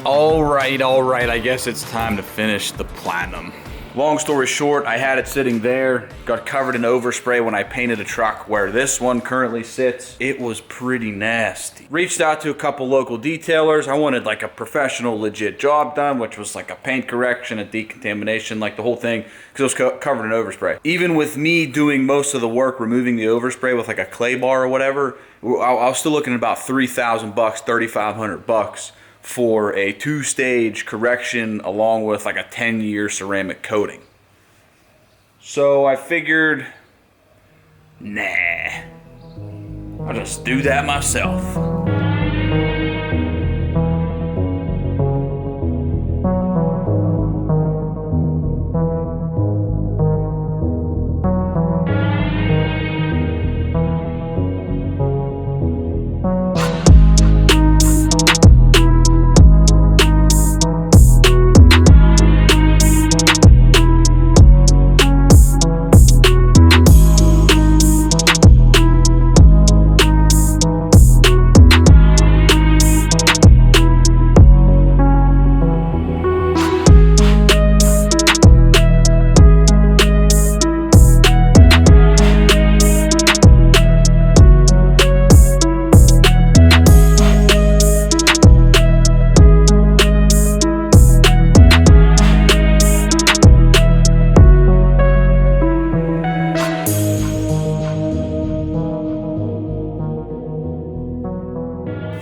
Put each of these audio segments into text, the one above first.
All right, I guess it's time to finish the platinum. Long story short, I had it sitting there, got covered in overspray when I painted a truck where this one currently sits. It was pretty nasty. Reached out to a couple local detailers. I wanted like a professional, legit job done, which was like a paint correction, a decontamination, like the whole thing, because it was covered in overspray. Even with me doing most of the work, removing the overspray with like a clay bar or whatever, I was still looking at about $3,000, $3,500 for a 2-stage correction along with like a 10-year ceramic coating. So I figured, nah, I'll just do that myself.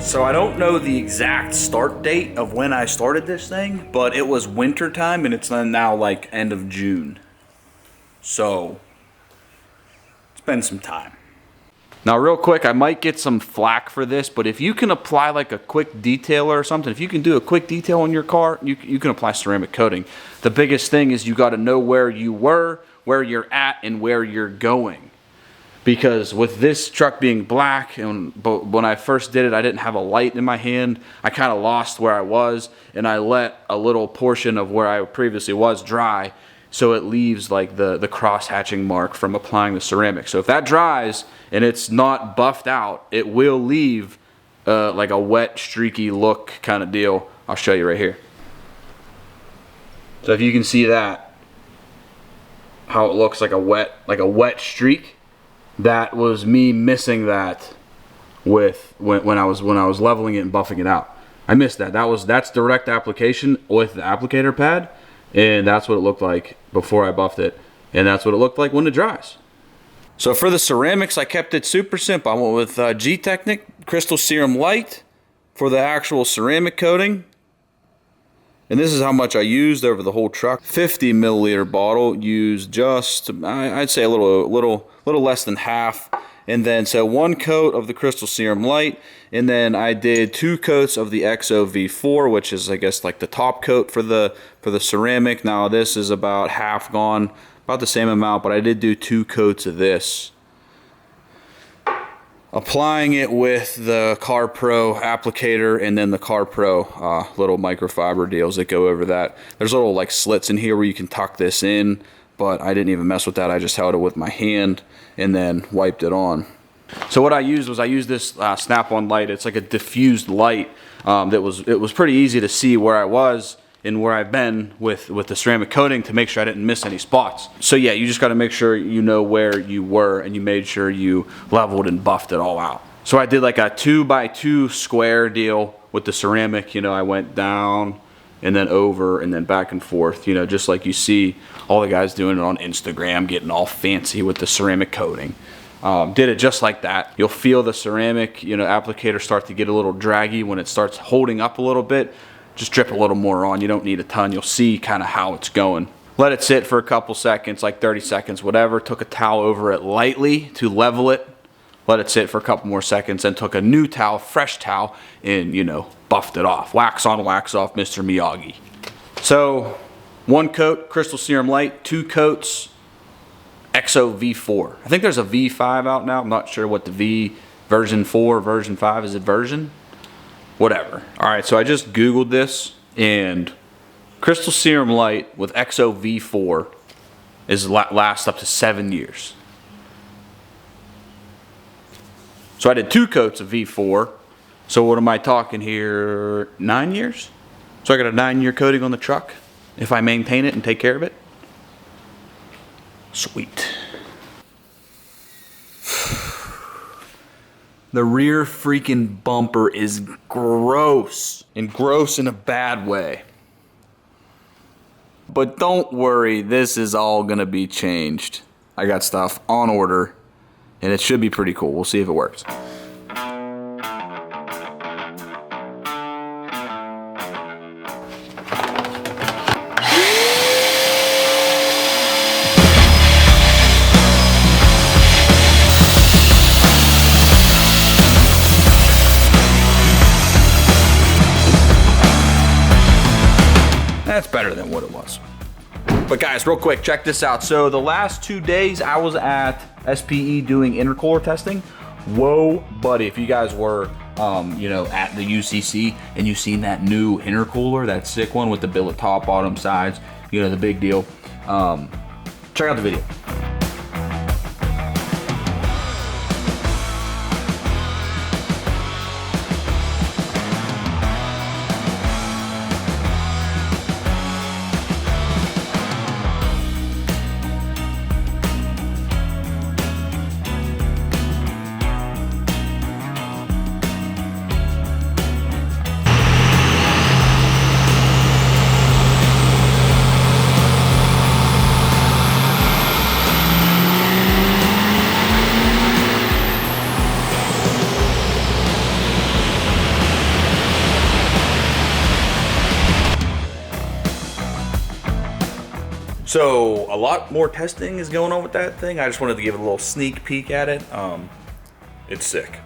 So I don't know the exact start date of when I started this thing, but it was winter time and it's now like end of June. So it's been some time. Now real quick, I might get some flack for this, but if you can apply like a quick detailer or something, if you can do a quick detail on your car, you can apply ceramic coating. The biggest thing is you got to know where you were, where you're at, and where you're going. Because with this truck being black, but when I first did it, I didn't have a light in my hand. I kind of lost where I was, and I let a little portion of where I previously was dry, so it leaves like the cross-hatching mark from applying the ceramic. So if that dries and it's not buffed out, it will leave like a wet, streaky look kind of deal. I'll show you right here. So if you can see that, how it looks like a wet streak. That was me missing that with when I was leveling it and buffing it out. I missed that. That's direct application with the applicator pad, and that's what it looked like before I buffed it, and that's what it looked like when it dries. So for the ceramics, I kept it super simple. I went with G-Technic Crystal Serum Light for the actual ceramic coating. And this is how much I used over the whole truck. 50 milliliter bottle, used just, I'd say a little less than half. And then, so 1 coat of the Crystal Serum Light, and then I did 2 coats of the XO-V4, which is, I guess, like the top coat for the ceramic. Now this is about half gone, about the same amount, but I did do 2 coats of this. Applying it with the Car Pro applicator and then the Car Pro little microfiber deals that go over that. There's little like slits in here where you can tuck this in, but I didn't even mess with that. I just held it with my hand and then wiped it on. So what I used this snap-on light. It's like a diffused light. It was pretty easy to see where I was and where I've been with the ceramic coating to make sure I didn't miss any spots. So yeah, you just got to make sure you know where you were and you made sure you leveled and buffed it all out. So I did like a 2x2 square deal with the ceramic. You know, I went down and then over and then back and forth, you know, just like you see all the guys doing it on Instagram, getting all fancy with the ceramic coating. Did it just like that. You'll feel the ceramic, you know, applicator start to get a little draggy when it starts holding up a little bit. Just drip a little more on. You don't need a ton. You'll see kind of how it's going. Let it sit for a couple seconds, like 30 seconds, whatever. Took a towel over it lightly to level it. Let it sit for a couple more seconds, and took a new towel, fresh towel, and, you know, buffed it off. Wax on, wax off, Mr. Miyagi. So 1 coat Crystal Serum Light, 2 coats XO-V4. I think there's a V5 out now. I'm not sure what the V version 4, version 5, is it version? Whatever. All right, so I just Googled this, and Crystal Serum Light with XO-V4 lasts up to 7 years. So I did 2 coats of V4. So what am I talking here? 9 years? So I got a 9-year coating on the truck if I maintain it and take care of it. Sweet. The rear freaking bumper is gross. And gross in a bad way. But don't worry, this is all gonna be changed. I got stuff on order and it should be pretty cool. We'll see if it works. That's better than what it was. But guys, real quick, check this out. So the last 2 days I was at SPE doing intercooler testing. Whoa, buddy, if you guys were, you know, at the UCC and you seen that new intercooler, that sick one with the billet top, bottom, sides, you know, the big deal. Check out the video. So a lot more testing is going on with that thing. I just wanted to give a little sneak peek at it. It's sick.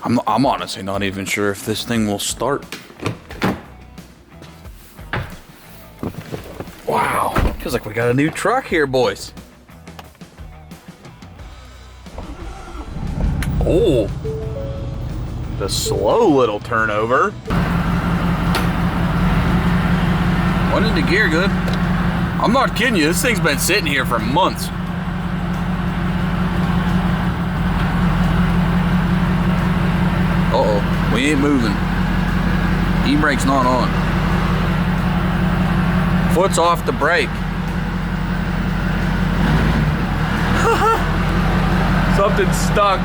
I'm honestly not even sure if this thing will start. Wow, feels like we got a new truck here, boys. Oh, the slow little turnover. Went into gear good. I'm not kidding you, this thing's been sitting here for months. Uh-oh, we ain't moving. E-brake's not on. Foot's off the brake. Something's stuck.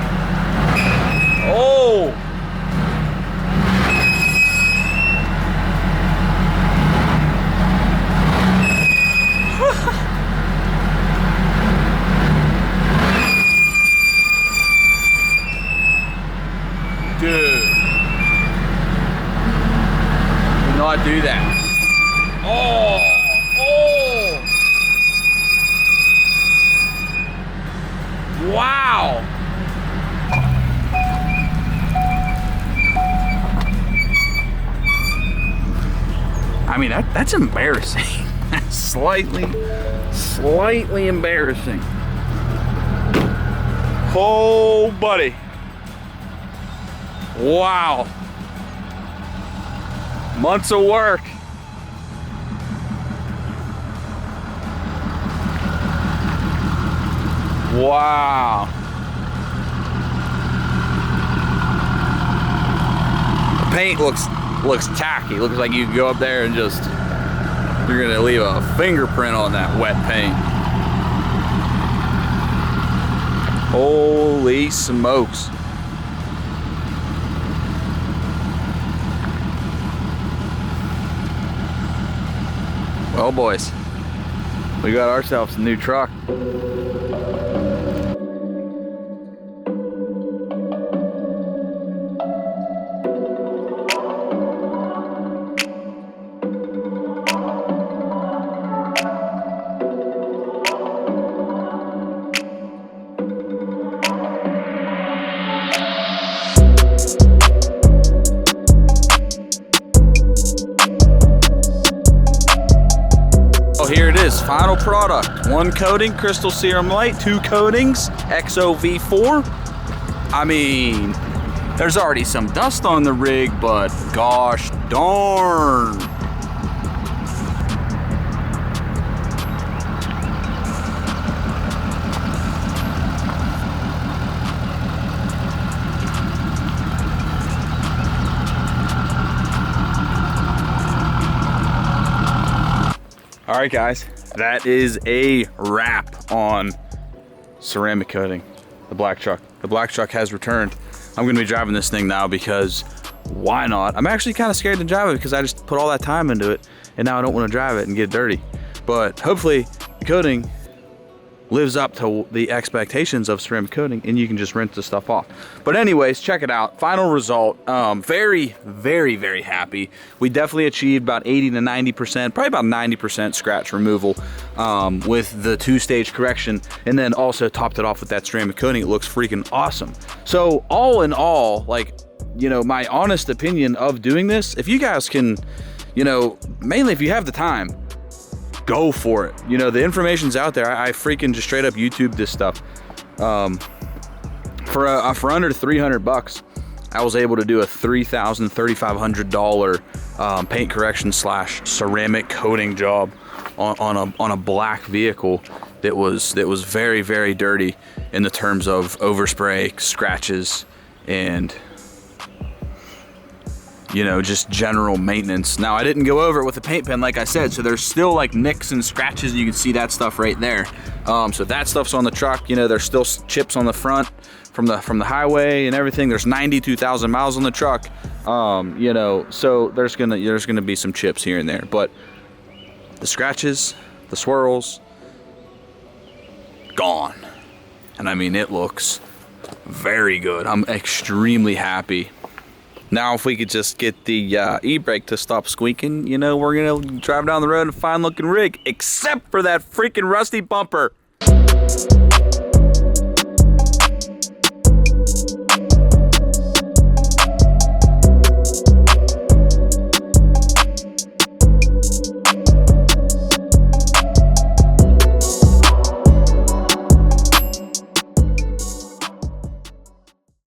Oh! Dude, do not do that. Oh, oh, wow. I mean, that's embarrassing. That's slightly embarrassing. Oh, buddy. Wow. Months of work. Wow. The paint looks tacky. Looks like you could go up there and just, you're gonna leave a fingerprint on that wet paint. Holy smokes. Well, boys, we got ourselves a new truck. Here it is, final product. 1 coating, Crystal Serum Light, 2 coatings, XOV4. I mean, there's already some dust on the rig, but gosh darn. All right, guys, that is a wrap on ceramic coating the black truck. The black truck has returned. I'm gonna be driving this thing now because why not? I'm actually kind of scared to drive it because I just put all that time into it and now I don't want to drive it and get dirty. But hopefully the coating lives up to the expectations of ceramic coating and you can just rinse the stuff off. But anyways, check it out. Final result, very, very, very happy. We definitely achieved about 80 to 90%, probably about 90% scratch removal with the 2-stage correction, and then also topped it off with that ceramic coating. It looks freaking awesome. So all in all, like, you know, my honest opinion of doing this, if you guys can, you know, mainly if you have the time, go for it. You know, the information's out there. I freaking just straight up YouTube this stuff. For under 300 bucks, I was able to do a $3,500 paint correction / ceramic coating job on a black vehicle that was very, very dirty in the terms of overspray, scratches, and, you know, just general maintenance. Now, I didn't go over it with a paint pen, like I said, so there's still like nicks and scratches. You can see that stuff right there. So that stuff's on the truck. You know, there's still chips on the front from the highway and everything. There's 92,000 miles on the truck. You know, so there's gonna be some chips here and there, but the scratches, the swirls, gone. And I mean, it looks very good. I'm extremely happy. Now, if we could just get the e-brake to stop squeaking, you know, we're gonna drive down the road in a fine looking rig, except for that freaking rusty bumper.